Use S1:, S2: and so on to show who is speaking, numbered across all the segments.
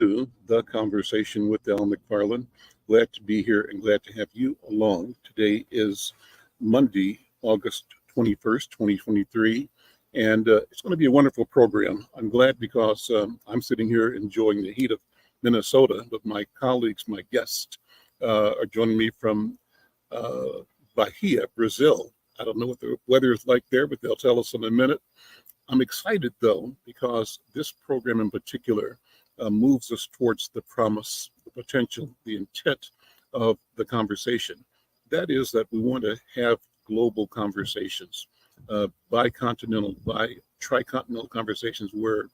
S1: to The Conversation with Al McFarlane. Glad to be here and glad to have you along. Today is Monday, August 21st, 2023, and it's going to be a wonderful program. I'm glad because I'm sitting here enjoying the heat of Minnesota, but my colleagues, my guests, are joining me from Bahia, Brazil. I don't know what the weather is like there, but they'll tell us in a minute. I'm excited, though, because this program in particular moves us towards the promise, the potential, the intent of the conversation. That is that we want to have global conversations, bicontinental, tricontinental conversations where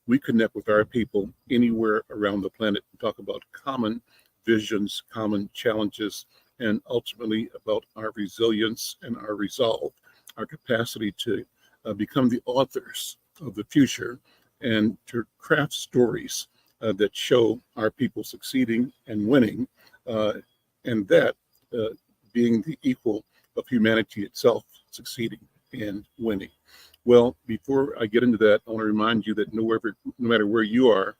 S1: we connect with our people anywhere around the planet and talk about common visions, common challenges, and ultimately about our resilience and our resolve, our capacity to become the authors of the future and to craft stories that show our people succeeding and winning, and that being the equal of humanity itself, succeeding and winning. Well, before I get into that, I want to remind you that no matter where you are,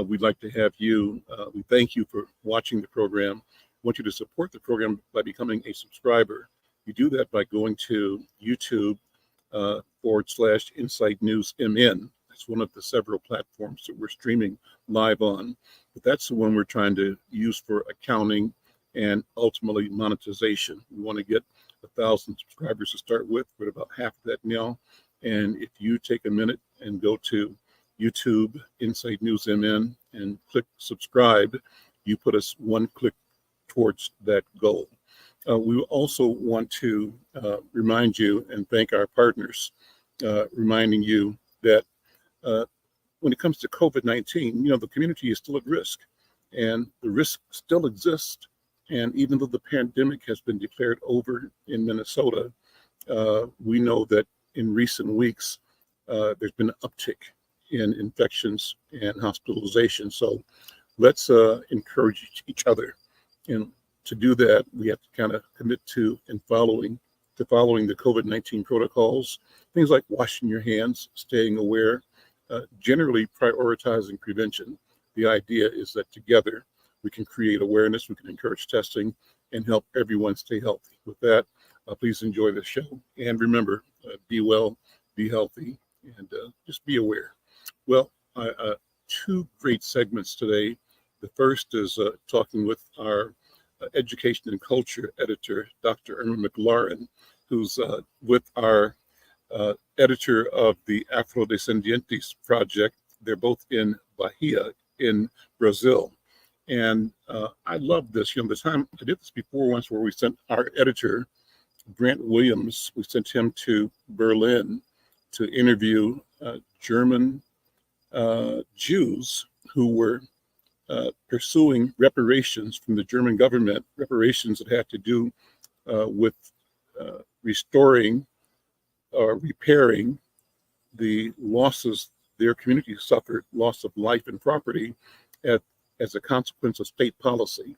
S1: we'd like to have you. We thank you for watching the program. I want you to support the program by becoming a subscriber. You do that by going to YouTube /Insight News MN. That's one of the several platforms that we're streaming live on. But that's the one we're trying to use for accounting and ultimately monetization. We want to get 1,000 subscribers to start with. We're at about half of that now. And if you take a minute and go to YouTube Insight News MN and click subscribe, you put us one click towards that goal. We also want to remind you and thank our partners, reminding you that when it comes to COVID-19, the community is still at risk and the risk still exists. And even though the pandemic has been declared over in Minnesota, we know that in recent weeks, there's been an uptick in infections and hospitalization. So let's encourage each other. And to do that, we have to kind of commit to following the COVID-19 protocols, things like washing your hands, staying aware, generally prioritizing prevention. The idea is that together we can create awareness, we can encourage testing, and help everyone stay healthy. With that, please enjoy the show. And remember, be well, be healthy, and just be aware. Well, two great segments today. The first is talking with our education and culture editor, Dr. Irma McClaurin, who's with our editor of the Afrodescendientes project. They're both in Bahia in Brazil. And I love this. The time I did this before once where we sent our editor, Grant Williams, we sent him to Berlin to interview German Jews who were pursuing reparations from the German government, reparations that had to do with restoring or repairing the losses their community suffered, loss of life and property as a consequence of state policy.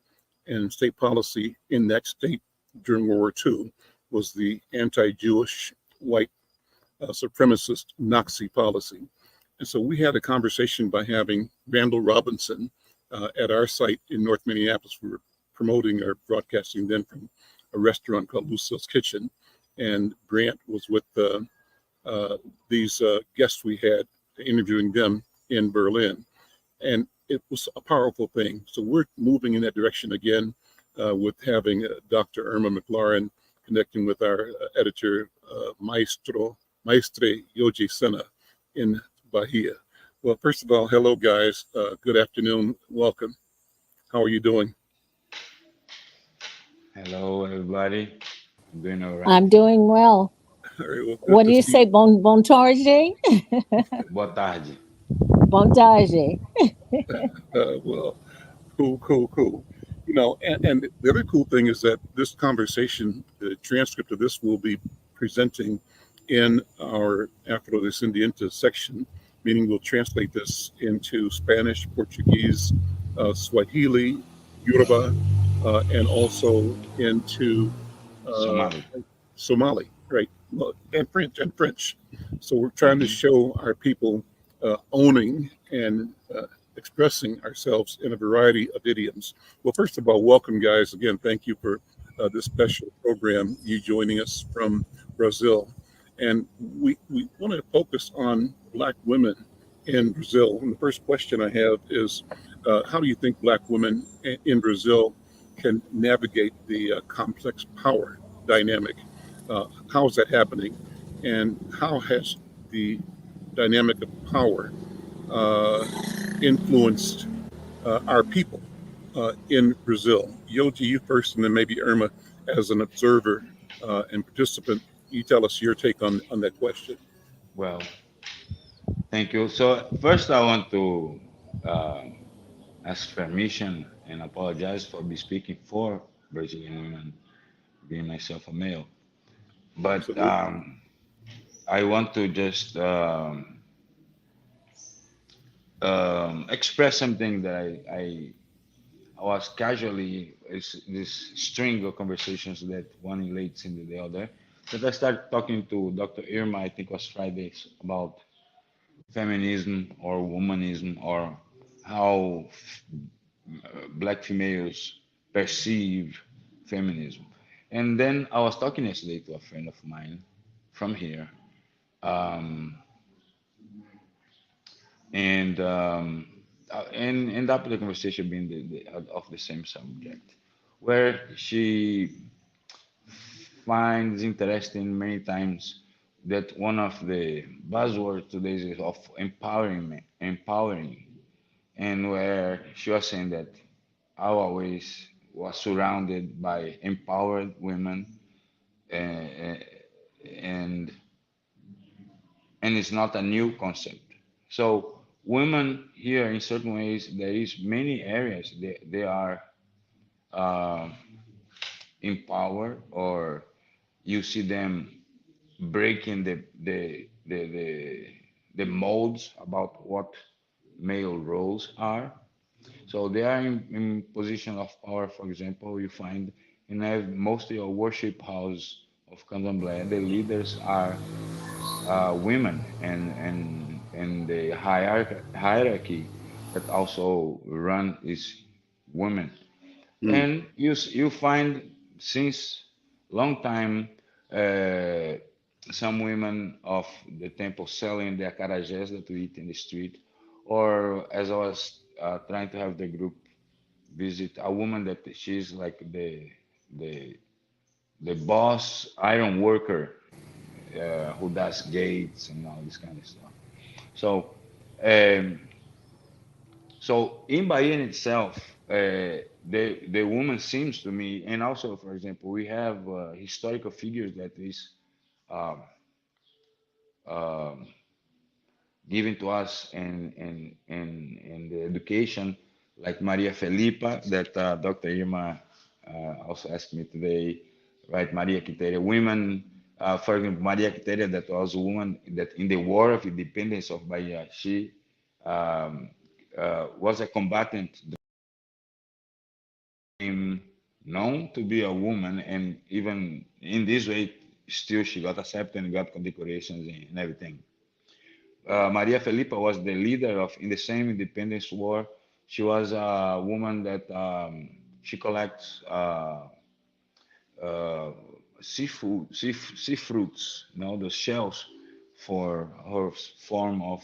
S1: And state policy in that state during World War II was the anti-Jewish white supremacist Nazi policy. And so we had a conversation by having Randall Robinson at our site in North Minneapolis. We were promoting or broadcasting then from a restaurant called Lucille's Kitchen. And Grant was with these guests we had, interviewing them in Berlin. And it was a powerful thing. So we're moving in that direction again with having Dr. Irma McClaurin connecting with our editor, Maestre Yoji Senna in Bahia. Well, first of all, hello, guys. Good afternoon. Welcome. How are you doing?
S2: Hello, everybody. I'm doing all right.
S3: I'm doing well.
S1: All right, well,
S3: What do you say? Bon tarde?
S2: Boa tarde.
S3: Bon tarde.
S1: Well, cool. And the other cool thing is that this conversation, the transcript of this, will be presenting in our Afrodescendientes section, meaning we'll translate this into Spanish, Portuguese, Swahili, Yoruba, and also into Somali, right? And French. So we're trying to show our people owning and expressing ourselves in a variety of idioms. Well, first of all, welcome, guys. Again, thank you for this special program, you joining us from Brazil. And we want to focus on Black women in Brazil. And the first question I have is, how do you think Black women in Brazil can navigate the complex power dynamic? How is that happening? And how has the dynamic of power influenced our people in Brazil? Yoji, you first, and then maybe Irma as an observer and participant. You tell us your take on that question.
S2: Well, thank you. So first, I want to ask permission and apologize for be speaking for Brazilian women, being myself a male. But
S1: Absolutely.
S2: I want to just express something that I was casually, it's this string of conversations that one relates into the other. That I started talking to Dr. Irma, I think it was Fridays, about feminism or womanism or how Black females perceive feminism. And then I was talking yesterday to a friend of mine from here, um, and and end up the conversation being of the same subject, where she finds interesting many times that one of the buzzwords today is of empowering, and where she was saying that I always was surrounded by empowered women, uh, and and it's not a new concept. So women here, in certain ways, there is many areas they are uh, empowered, or you see them breaking the molds about what male roles are. So they are in position of power. For example, you find in mostly a worship house of Candomblé, the leaders are women, and the hierarchy that also run is women.
S1: Mm.
S2: And you find since long time uh, some women of the temple selling the acarajés that we eat in the street, or as I was trying to have the group visit a woman that she's like the the boss iron worker who does gates and all this kind of stuff. So um, so in Bahia in itself, the woman seems to me, and also, for example, we have historical figures that is um, um, given to us in the education, like Maria Felipa, that Dr. Irma also asked me today, right? Maria Quiteria, women, for example, Maria Quiteria, that was a woman that in the War of Independence of Bahia, she um, was a combatant, became known to be a woman, and even in this way, still she got accepted and got condecorations and everything. Maria Felipa was the leader of in the same independence war. She was a woman that she collects uh, sea fruits, you know, the shells for her form of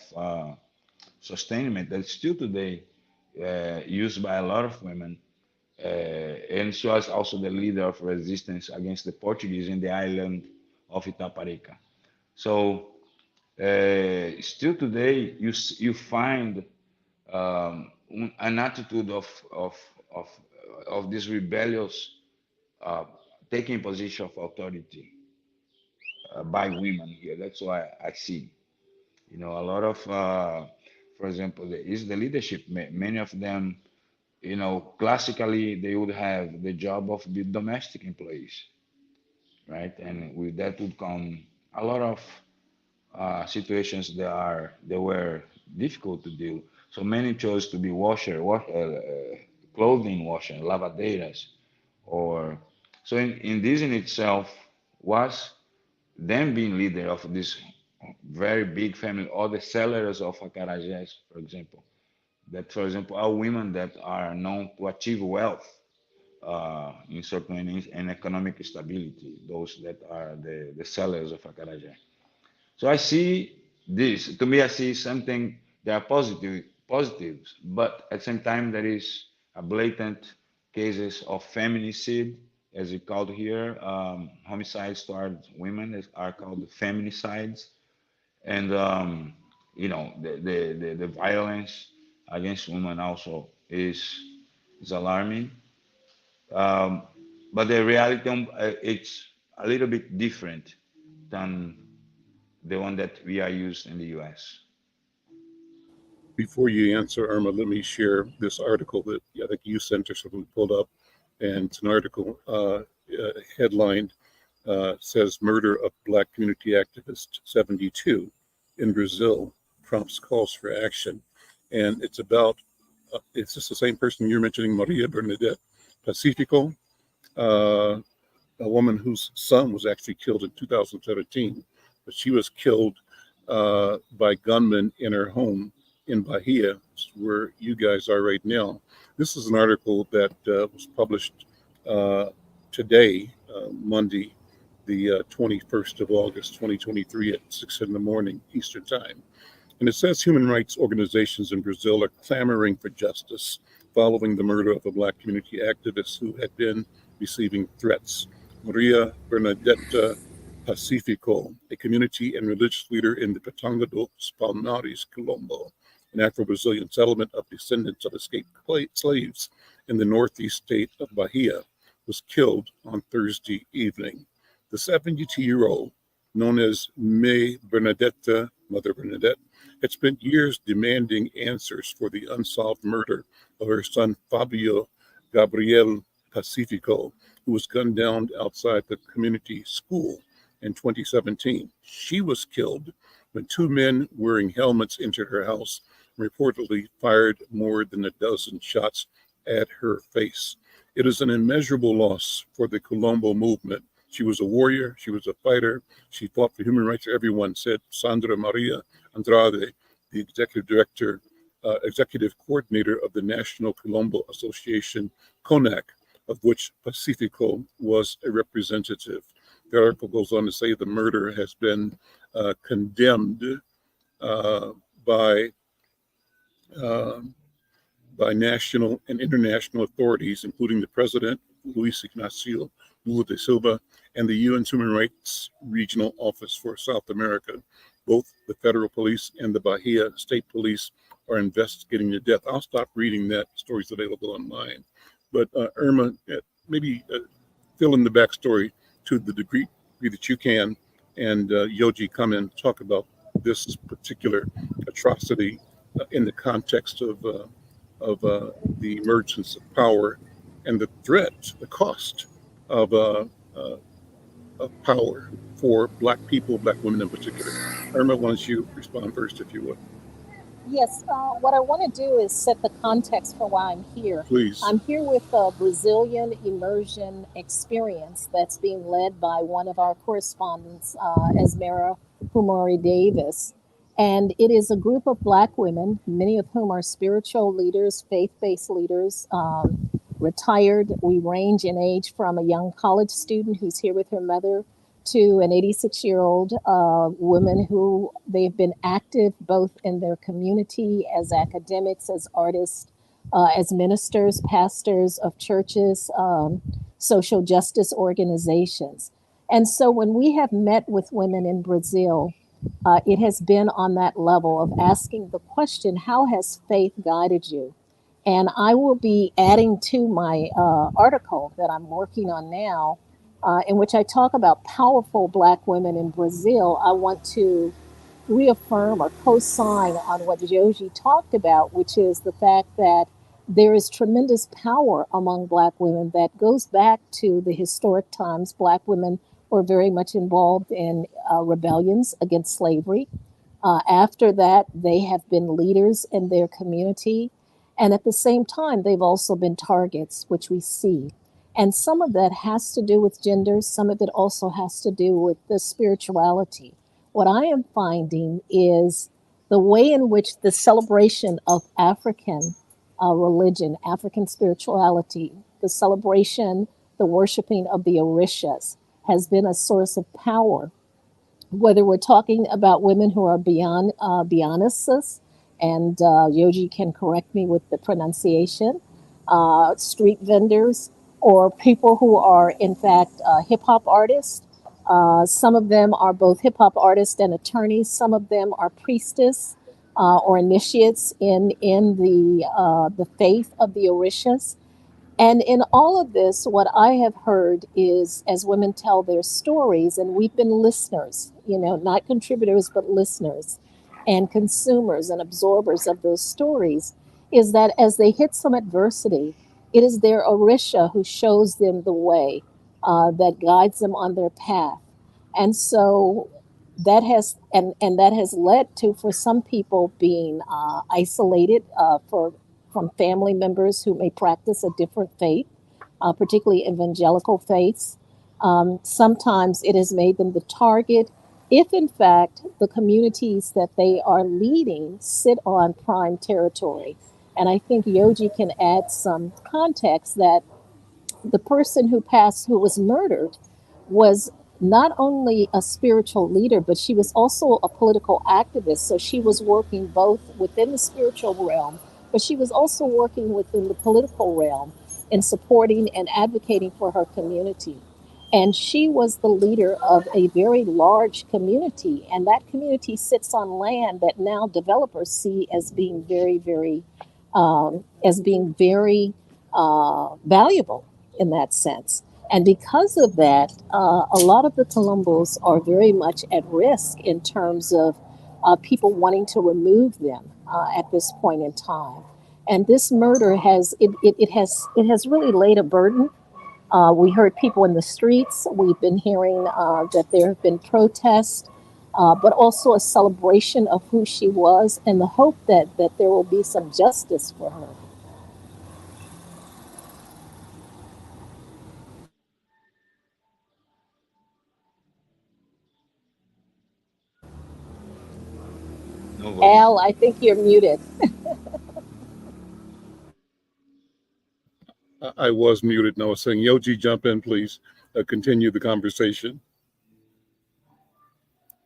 S2: sustainment that's still today used by a lot of women. And she was also the leader of resistance against the Portuguese in the island of Itaparica. So still today, you find an attitude of of this rebellious uh, taking position of authority by women here. That's why I see, you know, a lot of, for example, is the leadership. Many of them, you know, classically they would have the job of the domestic employees, right? And with that would come a lot of situations that were difficult to deal. So many chose to be clothing washer, lavadeiras, or so. In this in itself was them being leader of this very big family, or the sellers of acarajés, for example. that, for example, are women that are known to achieve wealth in certain and economic stability, those that are the sellers of acarajé. So I see this. To me, I see something. There are positives, but at the same time, there is a blatant cases of feminicide, as we called here. Homicides towards women are called feminicides, and the violence against women also is alarming. Um, but the reality, it's a little bit different than the one that we are used in the U.S.
S1: Before you answer, Irma, let me share this article that I think you sent or something pulled up. And it's an article headlined, says Murder of Black Community Activist 72 in Brazil prompts calls for action. And it's about, it's just the same person you're mentioning, Maria Bernadette Pacifico, a woman whose son was actually killed in 2017, but she was killed by gunmen in her home in Bahia, where you guys are right now. This is an article that was published today, Monday, the 21st of August, 2023 at 6 in the morning Eastern Time. And it says human rights organizations in Brazil are clamoring for justice following the murder of a Black community activist who had been receiving threats. Maria Bernadetta Pacifico, a community and religious leader in the Pitanga dos Palmares, Colombo, an Afro-Brazilian settlement of descendants of escaped slaves in the northeast state of Bahia, was killed on Thursday evening. The 72-year-old, known as May Bernadetta, Mother Bernadette, had spent years demanding answers for the unsolved murder of her son Fabio Gabriel Pacifico, who was gunned down outside the community school in 2017. She was killed when two men wearing helmets entered her house and reportedly fired more than a dozen shots at her face. It is an immeasurable loss for the Colombo movement. She was a warrior. She was a fighter. She fought for human rights, everyone said. Sandra Maria Andrade, the executive coordinator of the National Colombo Association, CONAC, of which Pacifico was a representative. The article goes on to say the murder has been condemned by national and international authorities, including the president, Luis Ignacio Lula da Silva, and the UN's Human Rights Regional Office for South America. Both the federal police and the Bahia State Police are investigating the death. I'll stop reading that. The story's available online. But Irma, maybe fill in the backstory to the degree that you can, and Yoji come in and talk about this particular atrocity in the context of the emergence of power and the threat, the cost of power for Black people, Black women in particular. Irma, why don't you respond first, if you would?
S3: Yes, what I want to do is set the context for why I'm here.
S1: Please.
S3: I'm here with a Brazilian immersion experience that's being led by one of our correspondents, Esmera Humori Davis. And it is a group of Black women, many of whom are spiritual leaders, faith-based leaders, retired. We range in age from a young college student who's here with her mother to an 86-year-old woman who they've been active both in their community as academics, as artists, as ministers, pastors of churches, social justice organizations. And so when we have met with women in Brazil, it has been on that level of asking the question, how has faith guided you? And I will be adding to my article that I'm working on now, in which I talk about powerful Black women in Brazil. I want to reaffirm or co-sign on what Yoji talked about, which is the fact that there is tremendous power among Black women that goes back to the historic times. Black women were very much involved in rebellions against slavery. After that, they have been leaders in their community. And at the same time, they've also been targets, which we see. And some of that has to do with gender. Some of it also has to do with the spirituality. What I am finding is the way in which the celebration of African religion, African spirituality, the celebration, the worshiping of the Orishas has been a source of power, whether we're talking about women who are beyond Beyonces, and Yoji can correct me with the pronunciation, street vendors, or people who are in fact hip hop artists. Some of them are both hip hop artists and attorneys. Some of them are priestess or initiates in the faith of the Orishas. And in all of this, what I have heard is as women tell their stories, and we've been listeners, not contributors, but listeners and consumers and absorbers of those stories, is that as they hit some adversity, it is their Orisha who shows them the way, that guides them on their path. And so and that has led to, for some people, being isolated from family members who may practice a different faith, particularly evangelical faiths. Sometimes it has made them the target if, in fact, the communities that they are leading sit on prime territory. And I think Yoji can add some context that the person who passed, who was murdered, was not only a spiritual leader, but she was also a political activist. So she was working both within the spiritual realm, but she was also working within the political realm in supporting and advocating for her community. And she was the leader of a very large community. And that community sits on land that now developers see as being very valuable in that sense. And because of that, a lot of the Columbos are very much at risk in terms of people wanting to remove them at this point in time. And this murder has really laid a burden. We heard people in the streets. We've been hearing that there have been protests, but also a celebration of who she was, and the hope that there will be some justice for her.
S2: No voice.
S3: Al, I think you're muted.
S1: I was muted and I was saying, Yoji, jump in, please. Continue the conversation.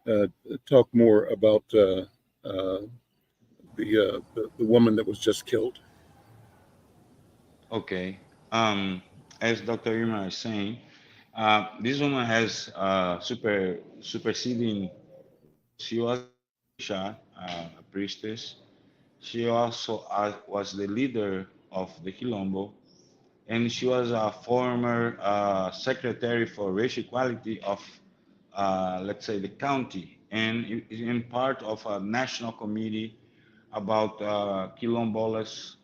S1: Uh, Talk more about the woman that was just killed.
S2: Okay. As Dr. Irma is saying, this woman has superseding roles. She was an Orisha, a priestess. She also was the leader of the Quilombo, and she was a former secretary for racial equality of, let's say, the county, and in part of a national committee about Quilombolas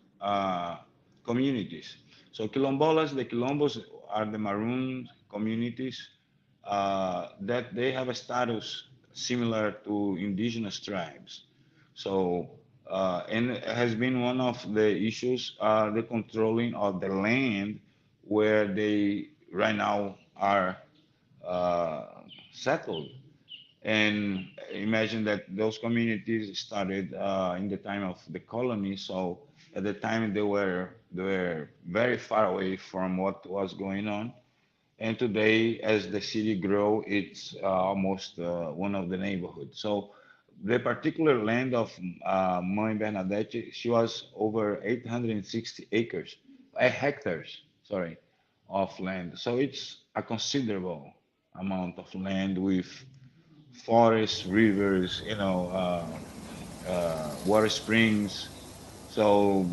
S2: communities. So the Quilombos are the maroon communities that they have a status similar to indigenous tribes. So, and it has been one of the issues, the controlling of the land where they right now are uh, settled. And imagine that those communities started in the time of the colony. So at the time they were very far away from what was going on. And today, as the city grow, it's almost one of the neighborhoods. So the particular land of Mãe Bernadette, she was over 860 acres, hectares, sorry, of land. So it's a considerable amount of land with forests, rivers, water springs. So,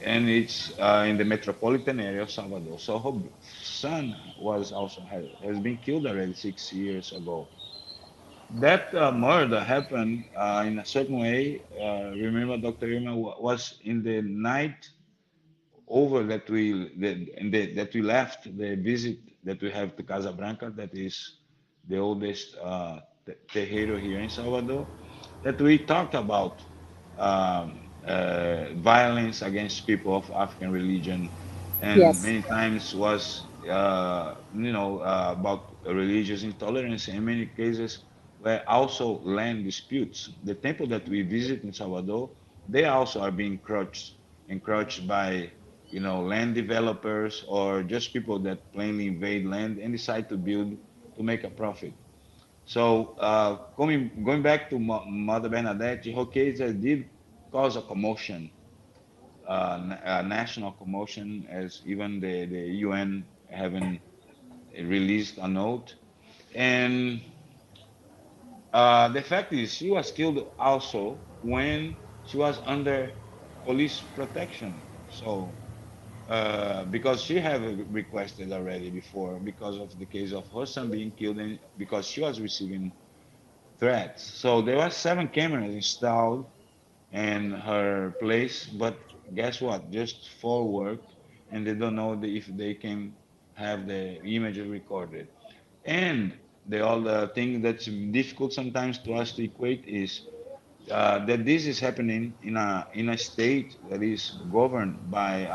S2: and it's in the metropolitan area of Salvador. So her son was also has been killed already 6 years ago. That murder happened in a certain way. Remember, Dr. Irma was in the night over that we left the visit that we have to Casa Branca, that is the oldest terreiro here in Salvador, that we talked about violence against people of African religion, and
S3: Yes.
S2: many times was about religious intolerance. In many cases, were also land disputes. The temple that we visit in Salvador, they also are being encroached by, land developers or just people that plainly invade land and decide to build to make a profit. So going back to Mother Bernadette, her case did cause a commotion, a national commotion, as even the UN having released a note. And the fact is, she was killed also when she was under police protection. So, because she had requested already before, because of the case of her son being killed, and because she was receiving threats. So there were 7 cameras installed in her place, but guess what? Just 4 worked, and they don't know if they can have the image recorded. And the other thing that's difficult sometimes to us to equate is that this is happening in a state that is governed by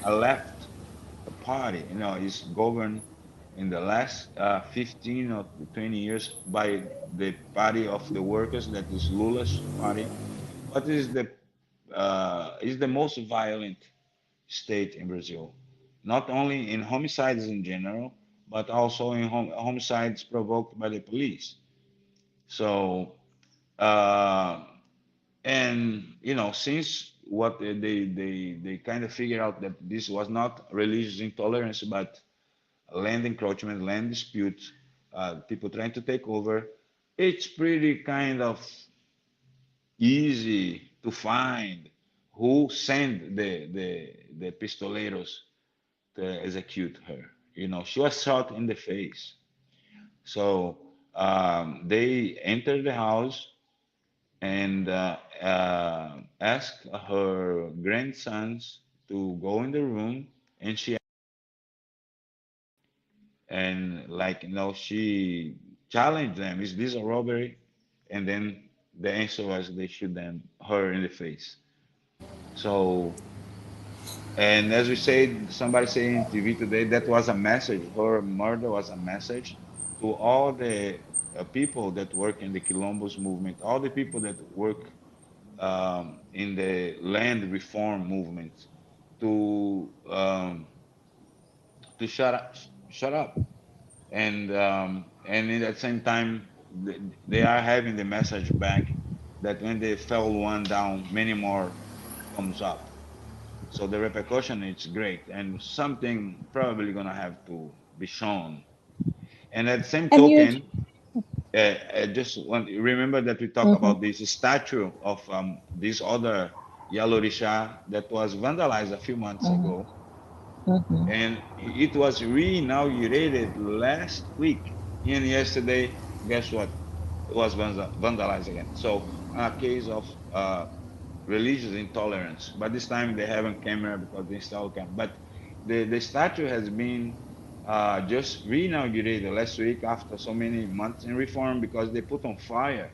S2: a left party. Is governed in the last 15 or 20 years by the party of the workers, that is Lula's party, but is the most violent state in Brazil, not only in homicides in general, but also in homicides provoked by the police. So, uh, and since what they kind of figured out that this was not religious intolerance, but land encroachment, land dispute, people trying to take over, it's pretty kind of easy to find who sent the pistoleros to execute her. She was shot in the face. So they entered the house and asked her grandsons to go in the room, and she challenged them, "Is this a robbery?" And then the answer was they shoot her in the face. So, and as we said, somebody said in TV today, that was a message. Her murder was a message to all the people that work in the Quilombos movement, all the people that work in the land reform movement, to shut up, and at the same time, they are having the message back that when they fell one down, many more comes up. So the repercussion is great, and something probably gonna have to be shown. And at the same
S3: And you,
S2: token, I just want remember that we talk
S3: mhm,
S2: about this statue of this other Yalorisha that was vandalized a few months
S3: mhm,
S2: ago,
S3: mhm.
S2: and it was re-inaugurated last week. And yesterday, guess what? It was vandalized again. So a case of religious intolerance. But this time they haven't camera because they installed camera. But the statue has been just re-inaugurated last week after so many months in reform because they put on fire.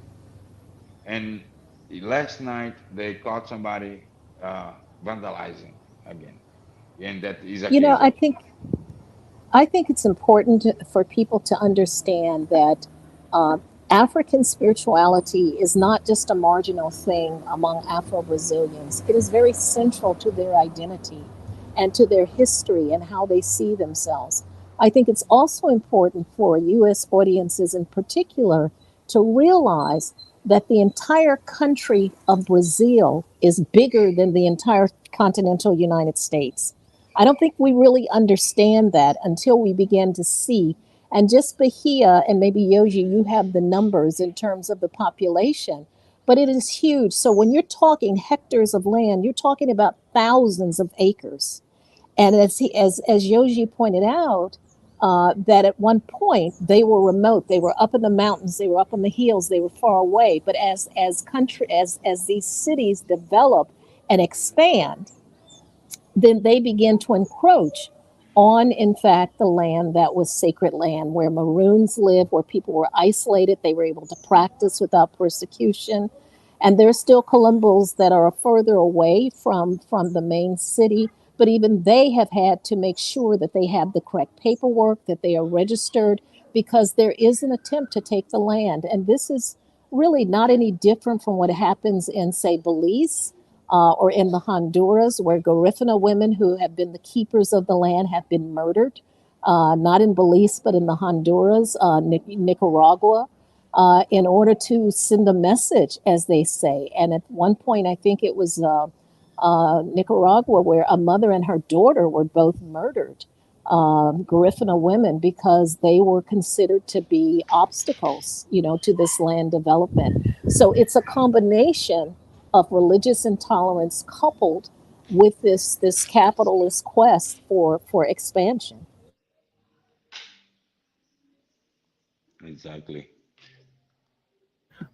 S2: And last night they caught somebody vandalizing again. And that is a
S3: You know,
S2: case of
S3: I think it's important for people to understand that uh, African spirituality is not just a marginal thing among Afro Brazilians. It is very central to their identity and to their history and how they see themselves. I think it's also important for U.S. audiences in particular to realize that the entire country of Brazil is bigger than the entire continental United States. I don't think we really understand that until we begin to see. And just Bahia, and maybe Yoji, you have the numbers in terms of the population, but it is huge. So when you're talking hectares of land, you're talking about thousands of acres. And as Yoji pointed out, that at one point they were remote, they were up in the mountains, they were up in the hills, they were far away. But as these cities develop and expand, then they begin to encroach on, in fact, the land that was sacred land, where Maroons lived, where people were isolated. They were able to practice without persecution. And there's still Columbos that are further away from the main city, but even they have had to make sure that they have the correct paperwork, that they are registered, because there is an attempt to take the land. And this is really not any different from what happens in, say, Belize or in the Honduras, where Garifuna women who have been the keepers of the land have been murdered. Not in Belize, but in the Honduras, Nicaragua, in order to send a message, as they say. And at one point, I think it was Nicaragua, where a mother and her daughter were both murdered, Garifuna women, because they were considered to be obstacles, to this land development. So it's a combination of religious intolerance coupled with this capitalist quest for expansion.
S2: Exactly.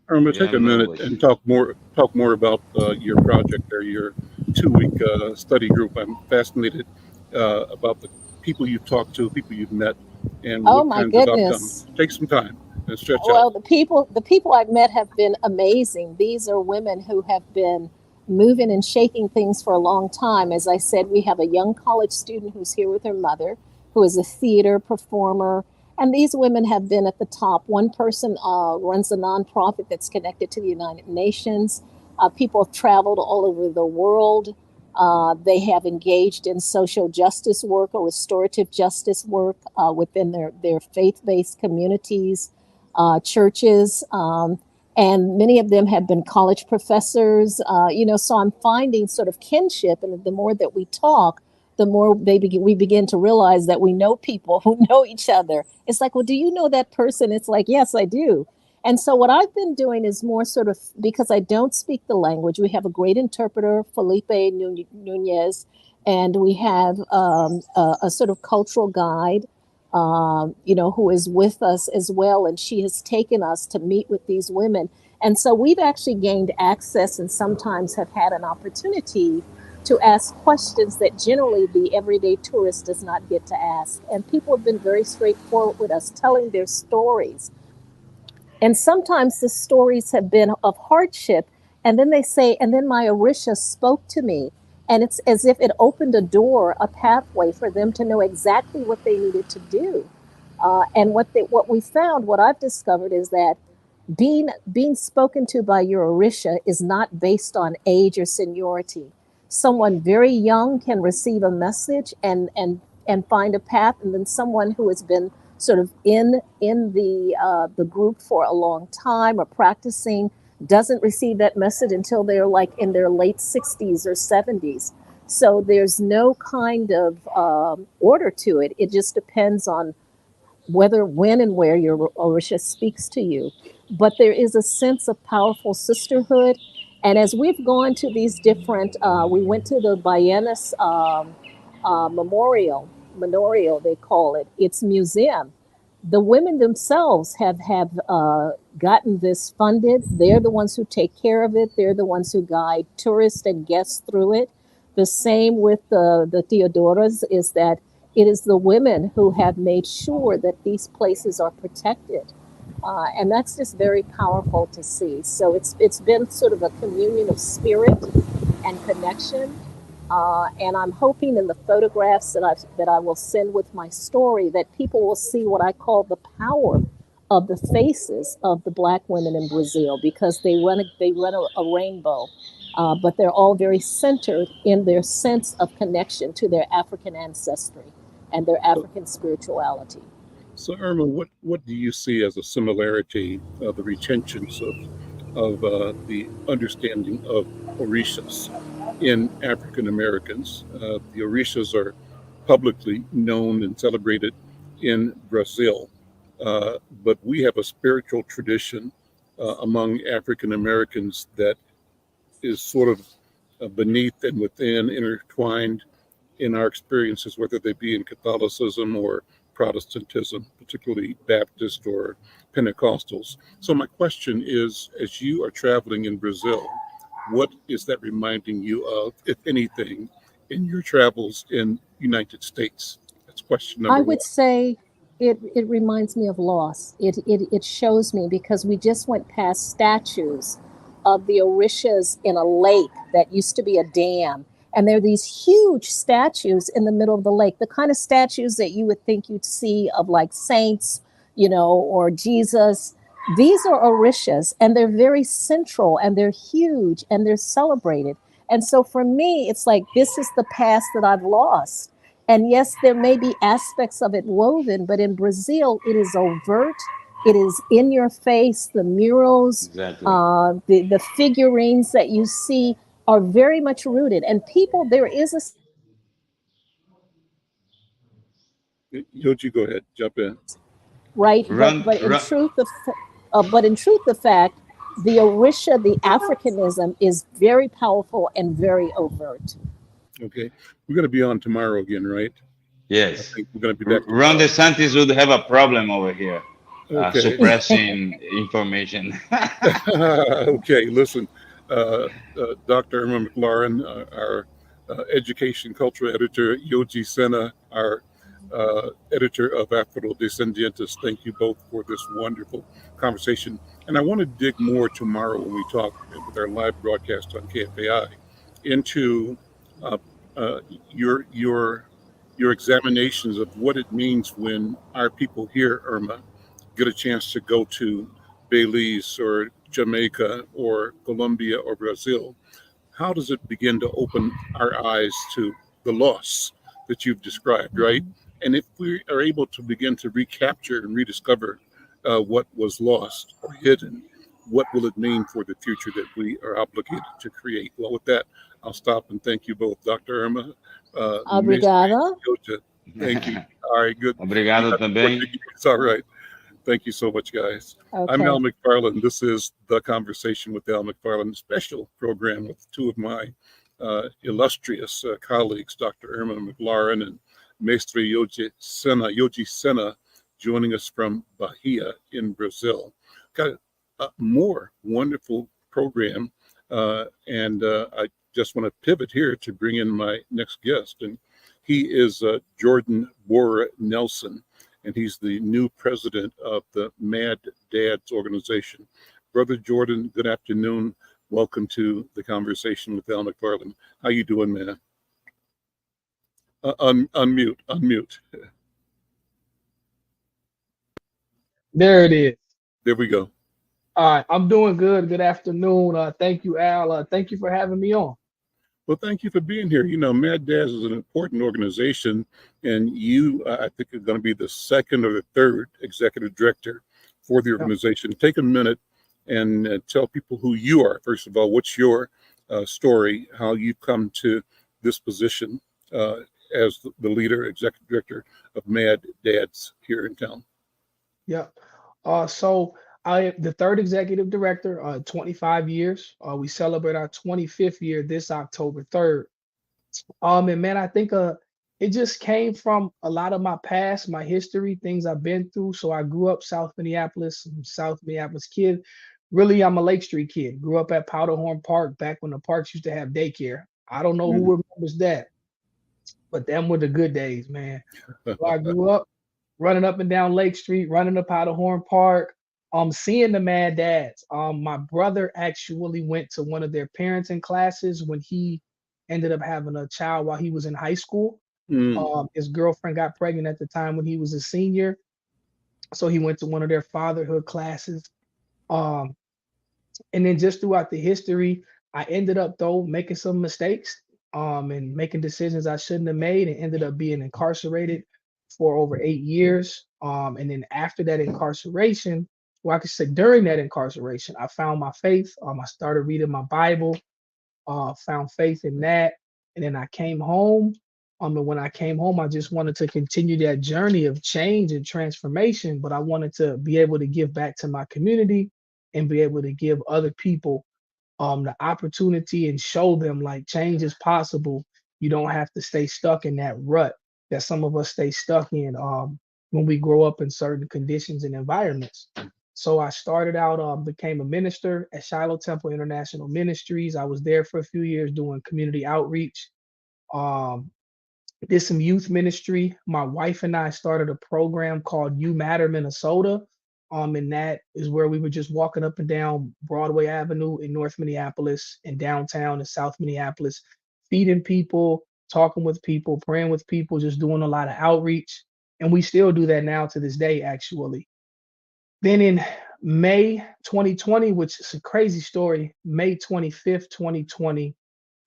S1: Irma,
S2: You
S1: take
S2: have
S1: a
S2: no
S1: minute and
S2: question.
S1: talk more about your project or your 2-week study group. I'm fascinated about the people you've talked to, people you've met, and
S3: Oh
S1: what
S3: my
S1: kinds of outcomes.
S3: goodness.
S1: Take some time and stretch out.
S3: Well, the people I've met have been amazing. These are women who have been moving and shaking things for a long time. As I said, we have a young college student who's here with her mother, who is a theater performer. And these women have been at the top. One person runs a nonprofit that's connected to the United Nations. People have traveled all over the world. They have engaged in social justice work or restorative justice work within their faith-based communities, churches, and many of them have been college professors. So I'm finding sort of kinship, and the more that we talk, the more we begin to realize that we know people who know each other. It's like, well, do you know that person? It's like, yes, I do. And so what I've been doing is more sort of, because I don't speak the language, we have a great interpreter, Felipe Nunez, and we have a sort of cultural guide, who is with us as well. And she has taken us to meet with these women. And so we've actually gained access and sometimes have had an opportunity to ask questions that generally the everyday tourist does not get to ask. And people have been very straightforward with us, telling their stories. And sometimes the stories have been of hardship. And then they say, and then my Orisha spoke to me. And it's as if it opened a door, a pathway for them to know exactly what they needed to do. And what we found, what I've discovered is that being spoken to by your Orisha is not based on age or seniority. Someone very young can receive a message and find a path, and then someone who has been sort of in the group for a long time or practicing doesn't receive that message until they're like in their late 60s or 70s. So there's no kind of order to it. It just depends on whether, when, and where your Orisha speaks to you. But there is a sense of powerful sisterhood. And as we've gone to these different, we went to the Bayanis memorial, they call it, its museum. The women themselves have gotten this funded. They're the ones who take care of it. They're the ones who guide tourists and guests through it. The same with the Theodoras, is that it is the women who have made sure that these places are protected. And that's just very powerful to see. So it's been sort of a communion of spirit and connection. And I'm hoping in the photographs that I will send with my story that people will see what I call the power of the faces of the Black women in Brazil, because they run a rainbow, but they're all very centered in their sense of connection to their African ancestry and their African spirituality.
S1: So, Irma, what do you see as a similarity of the retentions of the understanding of Orishas in African Americans? The Orishas are publicly known and celebrated in Brazil, but we have a spiritual tradition among African Americans that is sort of beneath and within, intertwined in our experiences, whether they be in Catholicism or Protestantism, particularly Baptist or Pentecostals. So my question is, as you are traveling in Brazil, what is that reminding you of, if anything, in your travels in United States? That's question
S3: I
S1: number one.
S3: would say it reminds me of loss. It shows me, because we just went past statues of the Orishas in a lake that used to be a dam. And there are these huge statues in the middle of the lake, the kind of statues that you would think you'd see of like saints, or Jesus. These are orishas, and they're very central, and they're huge, and they're celebrated. And so for me, it's like this is the past that I've lost. And yes, there may be aspects of it woven, but in Brazil, it is overt. It is in your face. The murals,
S2: Exactly.
S3: the figurines that you see are very much rooted. And people, there is a
S1: Yoji, go ahead, jump in.
S3: right, but
S2: Run,
S3: but in
S2: run.
S3: truth, the fact, the Orisha, the Africanism is very powerful and very overt.
S1: Okay, we're going to be on tomorrow again, right? I
S2: Yes.
S1: think we're going to be back
S2: Ron
S1: tomorrow.
S2: DeSantis would have a problem over here,
S1: Okay.
S2: suppressing information.
S1: Okay, listen, Dr. Irma McClaurin, our education cultural editor, Yoji Senna, our editor of Afro Descendientes, thank you both for this wonderful conversation. And I want to dig more tomorrow when we talk with our live broadcast on KFAI into uh, uh, your your your examinations of what it means when our people here, Irma, get a chance to go to Belize or Jamaica or Colombia or Brazil. How does it begin to open our eyes to the loss that you've described, right? And if we are able to begin to recapture and rediscover what was lost or hidden, what will it mean for the future that we are obligated to create? Well, with that, I'll stop and thank you both, Dr. Irma, Mestre
S3: Obrigada.
S1: Yoja. Thank you. All right, good. You
S2: Obrigado
S1: got
S2: também.
S1: It's all right. Thank you so much, guys. I'm Al
S3: Okay.
S1: McFarlane. This is The Conversation with Al McFarlane, special program with two of my illustrious colleagues, Dr. Irma McLaurin and Mestre Yoji Senna, joining us from Bahia in Brazil. Got a more wonderful program, and I just want to pivot here to bring in my next guest, and he is Jordan Bora Nelson, and he's the new president of the MAD DADS organization. Brother Jordan, good afternoon. Welcome to The Conversation with Al McFarlane. How you doing, man? Unmute.
S4: There it is.
S1: There we go.
S4: All right, I'm doing good. Good afternoon. Thank you, Al. Thank you for having me on.
S1: Well, thank you for being here. You know, MAD DADS is an important organization, and you, I think, are going to be the second or the third executive director for the
S4: Yeah.
S1: organization. Take a minute and tell people who you are. First of all, what's your story, how you've come to this position as the leader, executive director of MAD DADS here in town.
S4: Yeah. So I am the third executive director, 25 years. We celebrate our 25th year this October 3rd. And man, I think it just came from a lot of my past, my history, things I've been through. So I grew up South Minneapolis, I'm a South Minneapolis kid. Really, I'm a Lake Street kid. Grew up at Powderhorn Park back when the parks used to have daycare. I don't know who remembers that, but them were the good days, man. So I grew up running up and down Lake Street, running up Powderhorn Park, seeing the Mad Dads. My brother actually went to one of their parenting classes when he ended up having a child while he was in high school. His girlfriend got pregnant at the time when he was a senior, so he went to one of their fatherhood classes. Um, and then just throughout the history, I ended up though making some mistakes, and making decisions I shouldn't have made, and ended up being incarcerated for over 8 years. And then after that incarceration, well, I could say during that incarceration, I found my faith. I started reading my Bible, found faith in that, and then I came home. And when I came home, I just wanted to continue that journey of change and transformation, but I wanted to be able to give back to my community and be able to give other people the opportunity and show them like change is possible. You don't have to stay stuck in that rut that some of us stay stuck in when we grow up in certain conditions and environments. So I started out, became a minister at Shiloh Temple International Ministries. I was there for a few years doing community outreach. Um, did some youth ministry. My wife and I started a program called You Matter Minnesota. And that is where we were just walking up and down Broadway Avenue in North Minneapolis and downtown in South Minneapolis, feeding people, talking with people, praying with people, just doing a lot of outreach. And we still do that now to this day, actually. Then in May 2020, which is a crazy story, May 25th, 2020,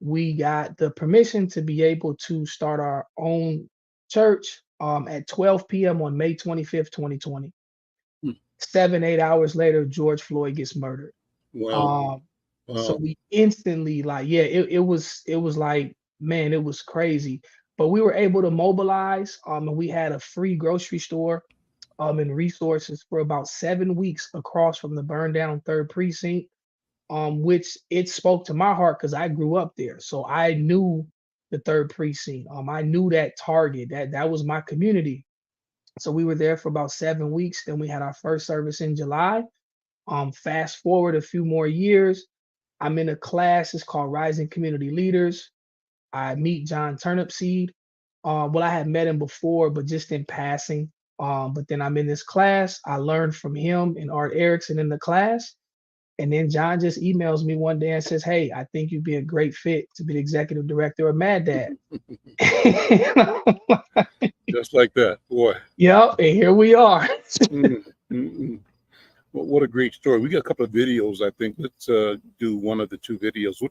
S4: we got the permission to be able to start our own church at 12 p.m. on May 25th, 2020.
S1: Hmm.
S4: 7, 8 hours later, George Floyd gets murdered.
S1: Wow.
S4: So
S1: Wow.
S4: we instantly it was like, man, it was crazy. But we were able to mobilize, and we had a free grocery store and resources for about 7 weeks across from the burned down 3rd precinct, which it spoke to my heart because I grew up there. So I knew the 3rd precinct. I knew that target, that was my community. So we were there for about 7 weeks. Then we had our first service in July. Fast forward a few more years, I'm in a class, it's called Rising Community Leaders. I meet John Turnipseed. Well, I had met him before, but just in passing. But then I'm in this class. I learned from him and Art Erickson in the class. And then John just emails me one day and says, "Hey, I think you'd be a great fit to be the executive director of MAD DADS."
S1: Just like that, boy.
S4: Yep, and here we are.
S1: Mm, mm, mm. Well, what a great story. We got a couple of videos, I think. Let's do one of the 2 videos.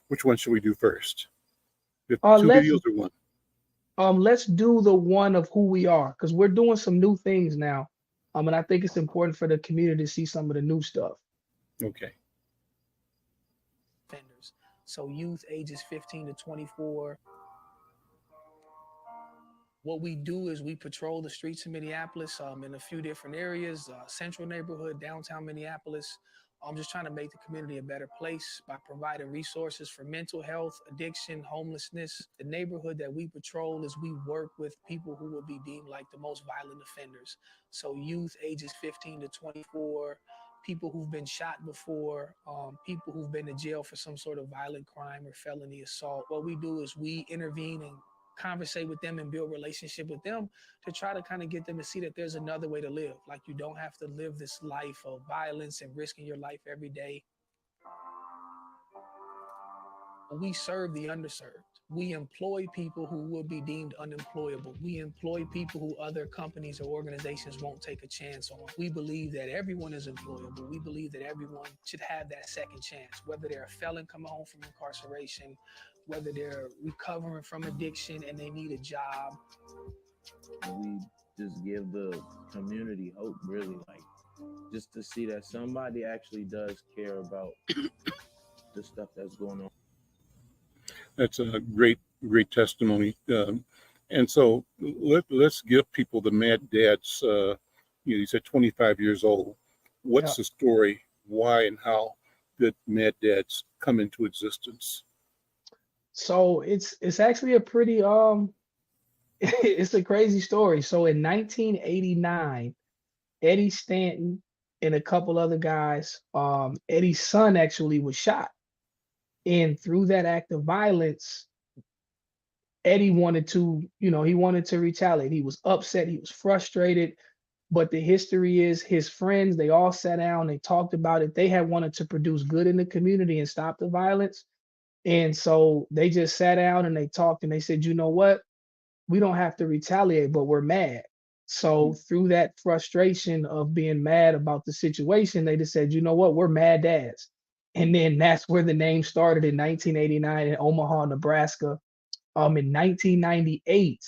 S1: Which one should we do first? Two
S4: let's
S1: videos or one?
S4: let's do the one of who we are, because we're doing some new things now. And I think it's important for the community to see some of the new stuff.
S1: Okay.
S4: Offenders. So youth ages 15 to 24. What we do is we patrol the streets of Minneapolis in a few different areas, central neighborhood, downtown Minneapolis. I'm just trying to make the community a better place by providing resources for mental health, addiction, homelessness. The neighborhood that we patrol is we work with people who will be deemed like the most violent offenders. So youth ages 15 to 24, people who've been shot before, people who've been to jail for some sort of violent crime or felony assault. What we do is we intervene and conversate with them and build relationship with them to try to kind of get them to see that there's another way to live. Like, you don't have to live this life of violence and risking your life every day. We serve the underserved. We employ people who would be deemed unemployable. We employ people who other companies or organizations won't take a chance on. We believe that everyone is employable. We believe that everyone should have that second chance, whether they're a felon coming home from incarceration, whether they're recovering from addiction and they need a job.
S5: We just give the community hope, really, like just to see that somebody actually does care about the stuff that's going on.
S1: That's a great testimony. And so let's give people the MAD DADS. You said 25 years old. What's the story? Why and how did MAD DADS come into existence?
S4: So it's actually a pretty it's a crazy story. So in 1989, Eddie Stanton and a couple other guys, Eddie's son actually was shot. And through that act of violence, Eddie wanted to, he wanted to retaliate. He was upset, he was frustrated. But the history is his friends, they all sat down, they talked about it. They had wanted to produce good in the community and stop the violence. And so they just sat down and they talked and they said, you know what? We don't have to retaliate, but we're mad. So through that frustration of being mad about the situation, they just said, you know what? We're MAD DADS. And then that's where the name started in 1989 in Omaha, Nebraska. In 1998,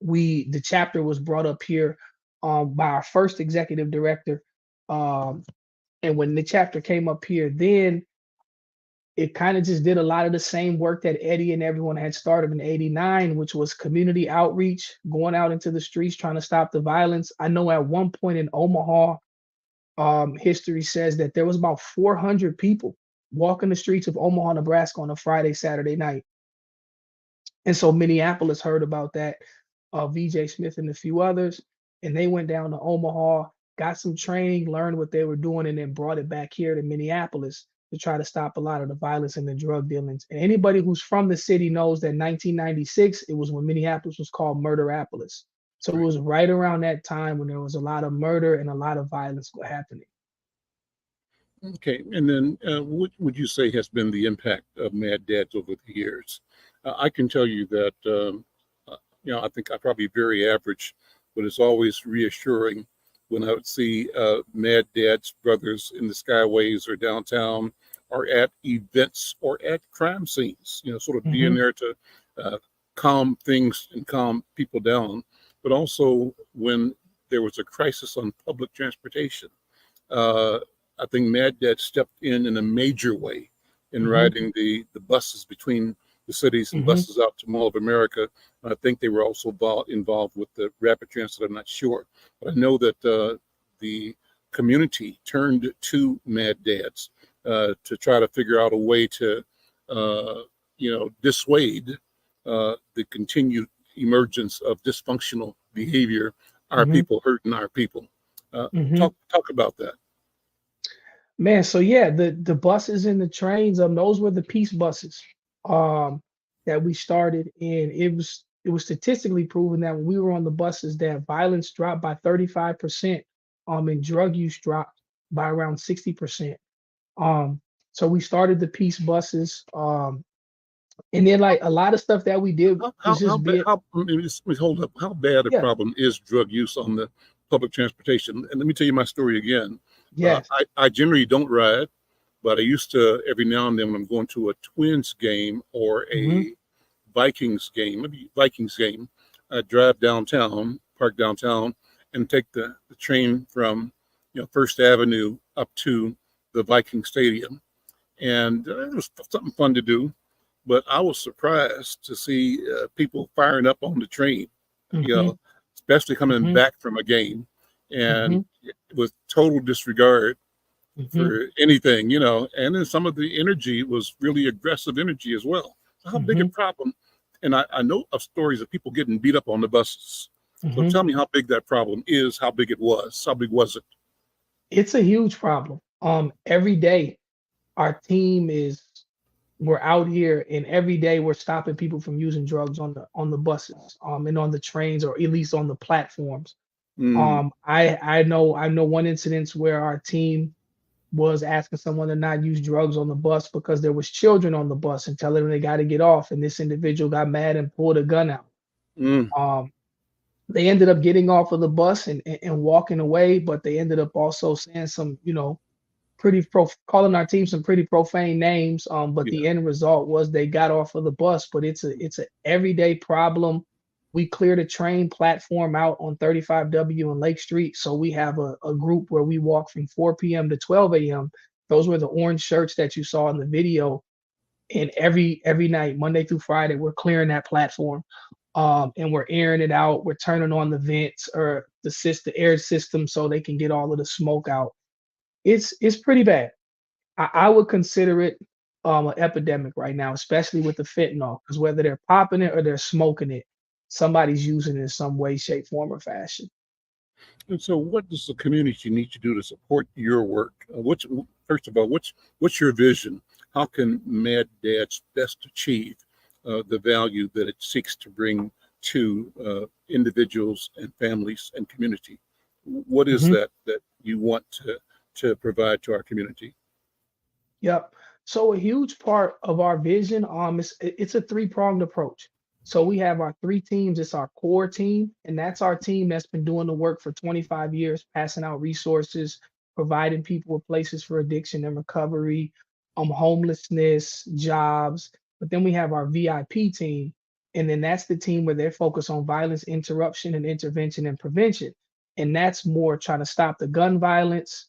S4: the chapter was brought up here by our first executive director. And when the chapter came up here, then it kind of just did a lot of the same work that Eddie and everyone had started in 89, which was community outreach, going out into the streets, trying to stop the violence. I know at one point in Omaha, history says that there was about 400 people walking the streets of Omaha, Nebraska on a Friday, Saturday night. And so Minneapolis heard about that, VJ Smith and a few others, and they went down to Omaha, got some training, learned what they were doing, and then brought it back here to Minneapolis to try to stop a lot of the violence and the drug dealings. And anybody who's from the city knows that 1996, it was when Minneapolis was called Murderapolis. So it was right around that time when there was a lot of murder and a lot of violence happening.
S1: Okay, and then what would you say has been the impact of MAD DADS over the years? I can tell you that, I think I'm probably very average, but it's always reassuring when I would see Mad Dads brothers in the skyways or downtown, or at events or at crime scenes, sort of being there to calm things and calm people down. But also when there was a crisis on public transportation, I think Mad Dad stepped in a major way in riding the buses between the cities and buses out to Mall of America. I think they were also involved with the rapid transit. I'm not sure, but I know that the community turned to Mad Dads to try to figure out a way to, dissuade the continued emergence of dysfunctional behavior. Our people hurting our people. Talk about that.
S4: Man, so yeah, the buses and the trains, those were the peace buses that we started, and it was statistically proven that when we were on the buses, that violence dropped by 35%, and drug use dropped by around 60%. So we started the peace buses, and then like a lot of stuff that we did was
S1: hold up. How bad a
S4: Yeah.
S1: problem is drug use on the public transportation? And let me tell you my story again.
S4: Yes.
S1: I generally don't ride, but I used to every now and then when I'm going to a Twins game or a Vikings game, I drive downtown, park downtown, and take the train from First Avenue up to the Viking Stadium. And it was something fun to do, but I was surprised to see people firing up on the train, especially coming back from a game, and with total disregard for anything, and then some of the energy was really aggressive energy as well. So how big a problem? And I know of stories of people getting beat up on the buses. So tell me how big that problem is, how big it was, how big was it?
S4: It's a huge problem. Every day our team we're out here, and every day we're stopping people from using drugs on the buses, and on the trains, or at least on the platforms. I know one incident where our team was asking someone to not use drugs on the bus because there was children on the bus and telling them they got to get off, and this individual got mad and pulled a gun out. They ended up getting off of the bus and walking away, but they ended up also saying some, calling our team some pretty profane names. But the end result was they got off of the bus. But it's a everyday problem. We cleared a train platform out on 35W and Lake Street. So we have a group where we walk from 4 p.m. to 12 a.m. Those were the orange shirts that you saw in the video. And every night, Monday through Friday, we're clearing that platform. And we're airing it out. We're turning on the vents or the air system so they can get all of the smoke out. It's pretty bad. I would consider it an epidemic right now, especially with the fentanyl, because whether they're popping it or they're smoking it, somebody's using it in some way, shape, form, or fashion.
S1: And so what does the community need to do to support your work? First of all, what's your vision? How can Mad Dads best achieve the value that it seeks to bring to individuals and families and community? What is that you want to provide to our community?
S4: Yep. So a huge part of our vision, it's a three-pronged approach. So we have our three teams. It's our core team, and that's our team that's been doing the work for 25 years, passing out resources, providing people with places for addiction and recovery, homelessness, jobs. But then we have our VIP team, and then that's the team where they're focused on violence interruption and intervention and prevention. And that's more trying to stop the gun violence,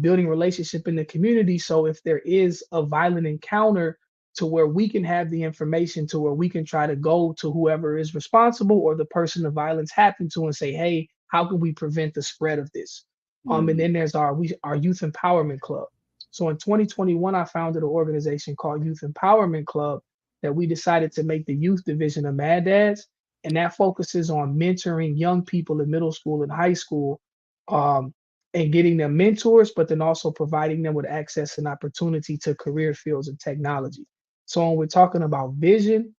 S4: building relationship in the community. So if there is a violent encounter, to where we can have the information to where we can try to go to whoever is responsible or the person the violence happened to and say, hey, how can we prevent the spread of this? And then there's our Youth Empowerment Club. So in 2021, I founded an organization called Youth Empowerment Club that we decided to make the youth division of Mad Dads. And that focuses on mentoring young people in middle school and high school, and getting them mentors, but then also providing them with access and opportunity to career fields and technology. So when we're talking about vision,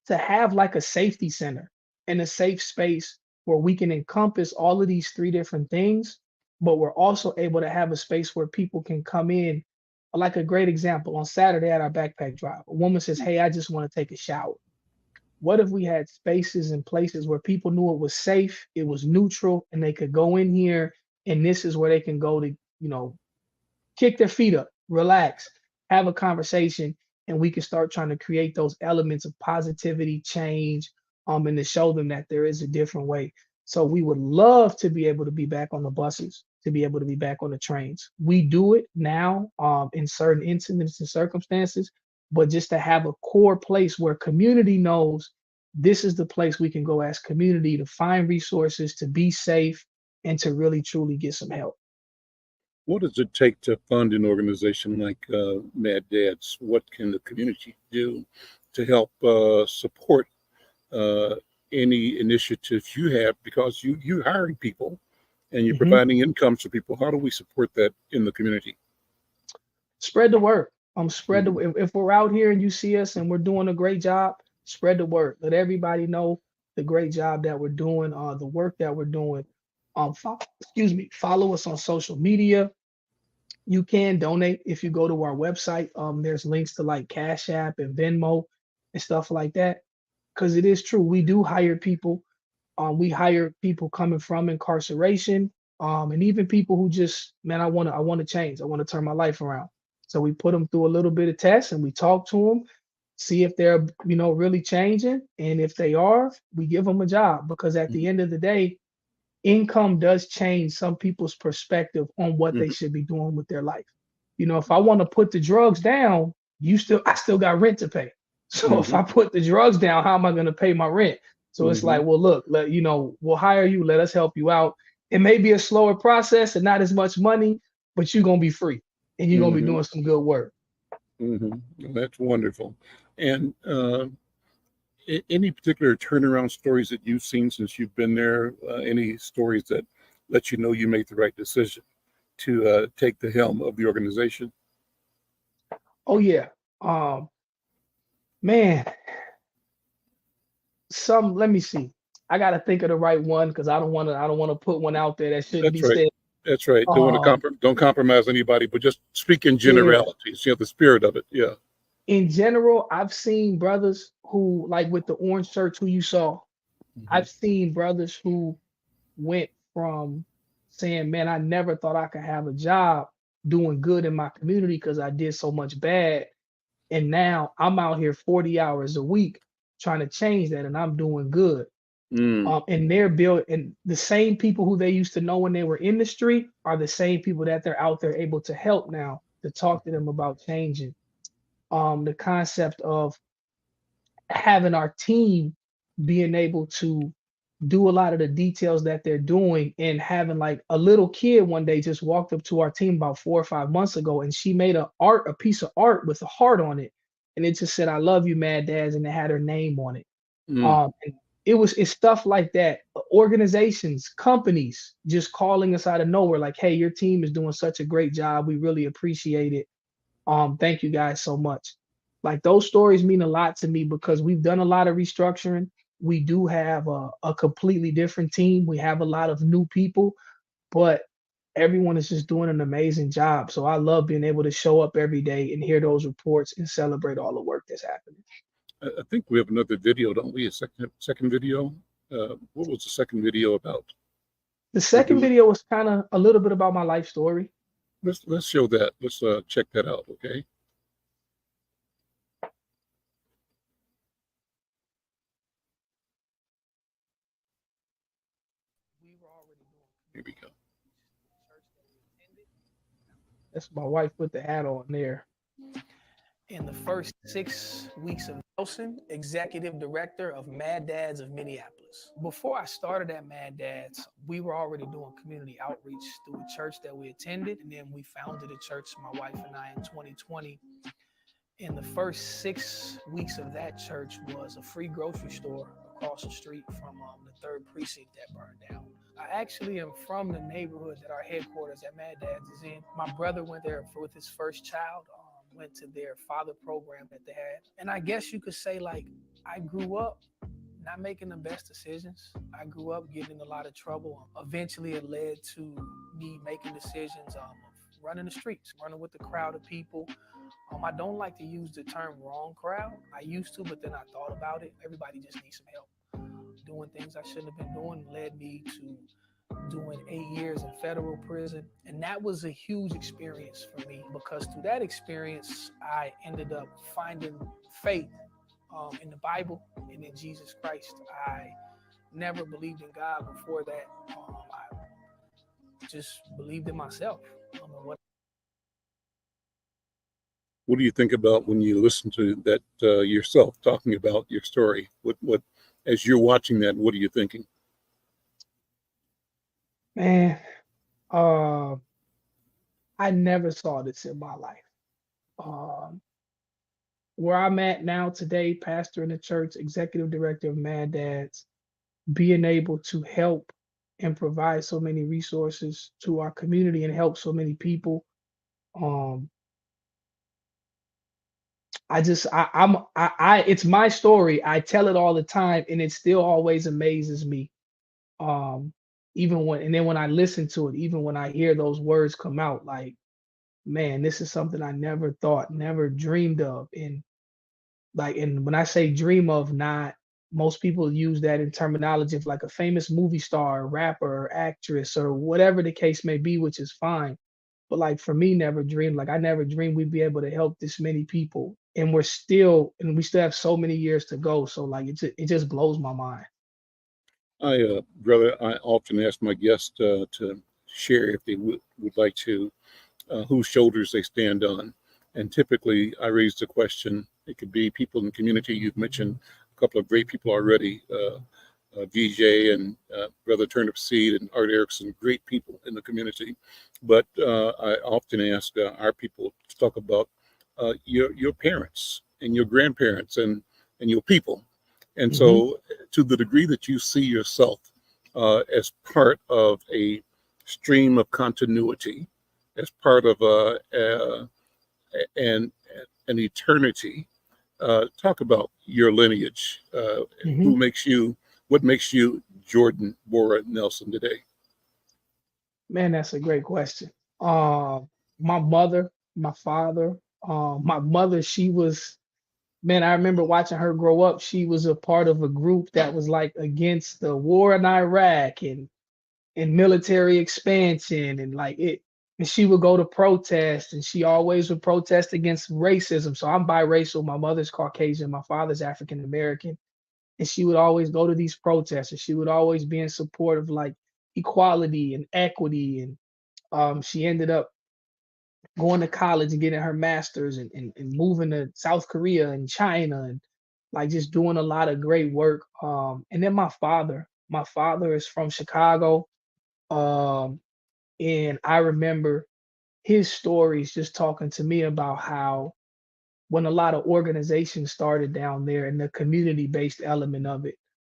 S4: to have like a safety center and a safe space where we can encompass all of these three different things, but we're also able to have a space where people can come in. Like a great example, on Saturday at our backpack drive, a woman says, hey, I just want to take a shower. What if we had spaces and places where people knew it was safe, it was neutral, and they could go in here, and this is where they can go to, kick their feet up, relax, have a conversation, and we can start trying to create those elements of positivity, change, and to show them that there is a different way. So we would love to be able to be back on the buses, to be able to be back on the trains. We do it now, in certain incidents and circumstances, but just to have a core place where community knows this is the place we can go as community to find resources, to be safe, and to really truly get some help.
S1: What does it take to fund an organization like Mad Dads? What can the community do to help support uh, any initiatives you have? Because you're hiring people and you're
S4: Mhm.
S1: providing incomes for people. How do we support that in the community?
S4: Spread the word. Spread the
S1: Mhm.
S4: if we're out here and you see us and we're doing a great job, spread the word. Let everybody know the great job that we're doing, the work that we're doing. Excuse me. Follow us on social media. You can donate if you go to our website. There's links to like Cash App and Venmo and stuff like that. Because it is true, we do hire people. We hire people coming from incarceration, and even people who just, man, I want to change. I want to turn my life around. So we put them through a little bit of tests and we talk to them, see if they're, really changing. And if they are, we give them a job because at the end of the day, income does change some people's perspective on what they
S1: Mhm.
S4: should be doing with their life. If I want to put the drugs down, I still got rent to pay. So if
S1: Mhm.
S4: I put the drugs down, how am I going to pay my rent? So it's like,
S1: Mhm.
S4: well, look, we'll hire you, let us help you out. It may be a slower process and not as much money, but you're going to be free and you're going to be
S1: Mhm.
S4: doing some good work.
S1: Mhm. That's wonderful. And any particular turnaround stories that you've seen since you've been there? Any stories that let you know you made the right decision to take the helm of the organization?
S4: Oh yeah. Um, man, let me see. I got to think of the right one because I don't want to put one out there that shouldn't be
S1: That's right.
S4: said.
S1: That's right.
S4: Um,
S1: Don't compromise anybody, but just speak in
S4: yeah,
S1: generalities. The spirit of it. Yeah.
S4: in general, I've seen brothers who, like with the orange shirts who you saw,
S1: Hmm.
S4: I've seen brothers who went from saying, man, I never thought I could have a job doing good in my community because I did so much bad. And now I'm out here 40 hours a week trying to change that and I'm doing good.
S1: Mm.
S4: And they're built, and the same people who they used to know when they were in the street are the same people that they're out there able to help now to talk to them about changing. The concept of having our team being able to do a lot of the details that they're doing and having like a little kid one day just walked up to our team about 4 or 5 months ago and she made a piece of art with a heart on it and it just said I love you Mad Dads and it had her name on it.
S1: Mm.
S4: And it's stuff like that, organizations, companies just calling us out of nowhere like, hey, your team is doing such a great job, we really appreciate it. Thank you guys so much. Like those stories mean a lot to me because we've done a lot of restructuring. We do have a completely different team. We have a lot of new people, but everyone is just doing an amazing job. So I love being able to show up every day and hear those reports and celebrate all the work that's happening.
S1: I think we have another video, don't we? A second video. What was the second video about?
S4: The
S1: We're
S4: second
S1: doing.
S4: video was kind of a little bit about my life story.
S1: Let's show that. Let's check that out. Okay.
S4: We were already doing
S1: Here we
S4: community
S1: go.
S4: outreach through the church that we attended. That's my wife put the hat on there. In the first 6 weeks of Nelson, executive director of MAD DADS of Minneapolis. Before I started at MAD DADS, we were already doing community outreach through a church that we attended, and then we founded a church, my wife and I, in 2020. In the first 6 weeks of that church was a free grocery store across the street from the third precinct that burned down. I actually am from the neighborhood that our headquarters at Mad Dad's is in. My brother went there with his first child, went to their father program that they had. And I guess you could say, like, I grew up not making the best decisions. I grew up getting in a lot of trouble. Eventually, it led to me making decisions of running the streets, running with the crowd of people. I don't like to use the term wrong crowd. I used to, but then I thought about it. Everybody just needs some help. Doing things I shouldn't have been doing led me to doing 8 years in federal prison. And that was a huge experience for me, because through that experience, I ended up finding faith in the Bible and in Jesus Christ. I never believed in God before that. I just believed in myself.
S1: What do you think about when you listen to that yourself talking about your story? What, as you're watching that, what are you thinking?
S4: Man, I never saw this in my life. Where I'm at now today, pastor in the church, executive director of MAD DADS, being able to help and provide so many resources to our community and help so many people. It's my story. I tell it all the time, and it still always amazes me. Even when I listen to it, even when I hear those words come out, like, man, this is something I never thought, never dreamed of. And when I say dream of, not most people use that in terminology of like a famous movie star, rapper, or actress, or whatever the case may be, which is fine. But like for me, never dreamed. Like I never dreamed we'd be able to help this many people, and we still have so many years to go. So like it just blows my mind.
S1: Brother, I often ask my guests to share if they would like to, whose shoulders they stand on. And typically I raise the question, it could be people in the community. You've mentioned a couple of great people already, VJ and Brother Turnip Seed and Art Erickson, great people in the community. But I often ask our people to talk about your parents and your grandparents and your people. And so to the degree that you see yourself as part of a stream of continuity, as part of an eternity, talk about your lineage. What makes you Jordan Bora Nelson today?
S4: Man, that's a great question. My mother, my father, my mother, she was, man, I remember watching her grow up. She was a part of a group that was like against the war in Iraq and military expansion and like it. And she would go to protest, and she always would protest against racism. So I'm biracial. My mother's Caucasian, my father's African American. And she would always go to these protests, and she would always be in support of like equality and equity. And she ended up going to college and getting her master's and moving to South Korea and China and like just doing a lot of great work. And then my father is from Chicago. And I remember his stories just talking to me about how when a lot of organizations started down there and the community-based element of it,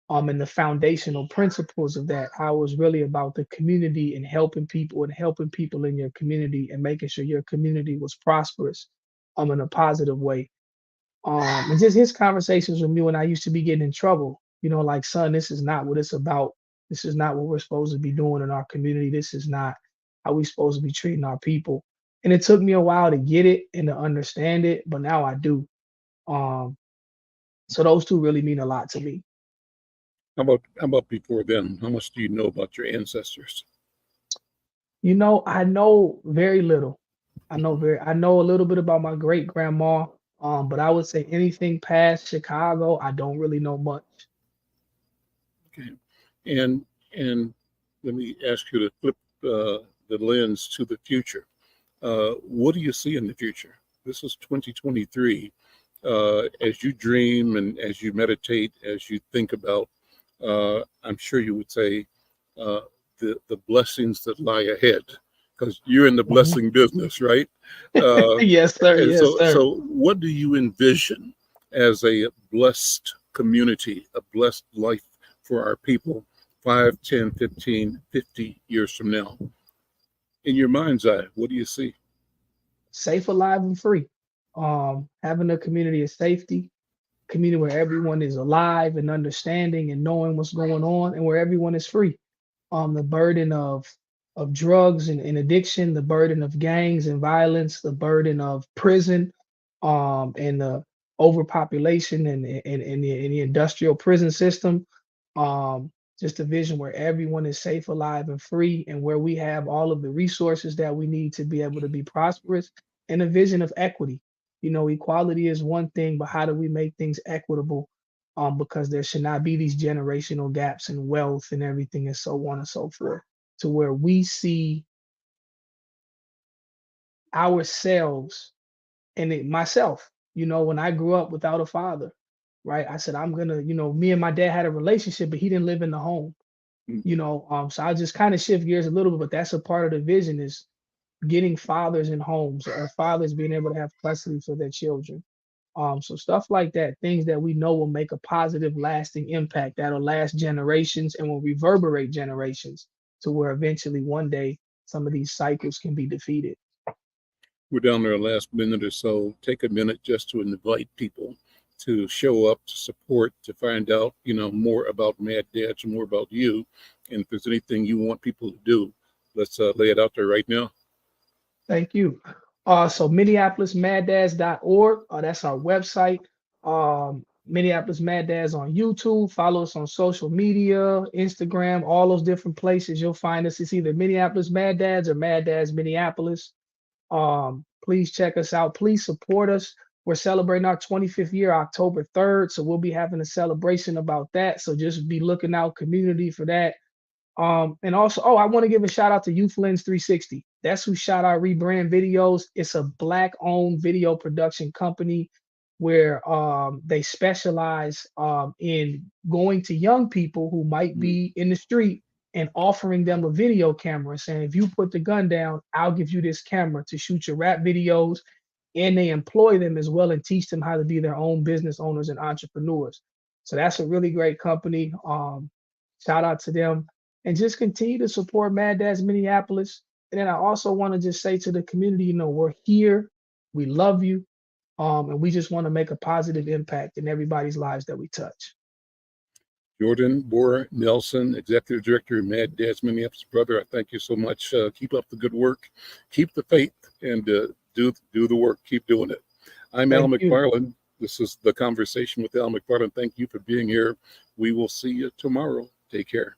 S4: and the foundational principles of that, how it was really about the community and helping people in your community and making sure your community was prosperous, in a positive way. And just his conversations with me when I used to be getting in trouble, like, son, this is not what it's about. This is not what we're supposed to be doing in our community. This is not how we're supposed to be treating our people. And it took me a while to get it and to understand it, but now I do. So those two really mean a lot to me.
S1: How about before then? How much do you know about your ancestors?
S4: I know very little. I know a little bit about my great grandma, but I would say anything past Chicago, I don't really know much.
S1: Okay, and let me ask you to flip the lens to the future. What do you see in the future? This is 2023. As you dream and as you meditate, as you think about, I'm sure you would say the blessings that lie ahead, because you're in the blessing business, right?
S4: Yes, sir.
S1: And
S4: Yes, sir.
S1: so what do you envision as a blessed community, a blessed life for our people 5, 10, 15, 50 years from now? In your mind's eye, what do you see?
S4: Safe, alive, and free. Having a community of safety, community where everyone is alive and understanding and knowing what's going on, and where everyone is free. The burden of drugs and addiction, the burden of gangs and violence, the burden of prison, and the overpopulation and the industrial prison system. Just a vision where everyone is safe, alive, and free, and where we have all of the resources that we need to be able to be prosperous, and a vision of equity. You know, equality is one thing, but how do we make things equitable? Because there should not be these generational gaps in wealth and everything and so on and so forth, to where we see ourselves and myself, you know, when I grew up without a father, right? I said, I'm gonna, you know, me and my dad had a relationship, but he didn't live in the home, you know. So I'll just kind of shift gears a little bit, but that's a part of the vision, is getting fathers in homes, or fathers being able to have custody for their children. So stuff like that, things that we know will make a positive, lasting impact that'll last generations and will reverberate generations, to where eventually one day some of these cycles can be defeated.
S1: We're down there last minute or so. Take a minute just to invite people to show up, to support, to find out, you know, more about Mad Dads and more about you. And if there's anything you want people to do, let's lay it out there right now.
S4: Thank you. So MinneapolisMadDads.org. That's our website. Minneapolis Mad Dads on YouTube. Follow us on social media, Instagram, all those different places. You'll find us. It's either Minneapolis Mad Dads or Mad Dads Minneapolis. Please check us out. Please support us. We're celebrating our 25th year, October 3rd. So we'll be having a celebration about that. So just be looking out, community, for that. And also, I want to give a shout out to Youth Lens 360. That's who shot our rebrand videos. It's a Black-owned video production company where they specialize in going to young people who might be in the street and offering them a video camera, saying, if you put the gun down, I'll give you this camera to shoot your rap videos. And they employ them as well and teach them how to be their own business owners and entrepreneurs. So that's a really great company. Shout out to them. And just continue to support Mad Dads Minneapolis. And then I also want to just say to the community, you know, we're here, we love you, and we just want to make a positive impact in everybody's lives that we touch.
S1: Jordan Bora Nelson, Executive Director of Mad Dads Minneapolis. Brother, I thank you so much. Keep up the good work. Keep the faith, and do the work. Keep doing it. I'm Al McFarlane. This is The Conversation with Al McFarlane. Thank you for being here. We will see you tomorrow. Take care.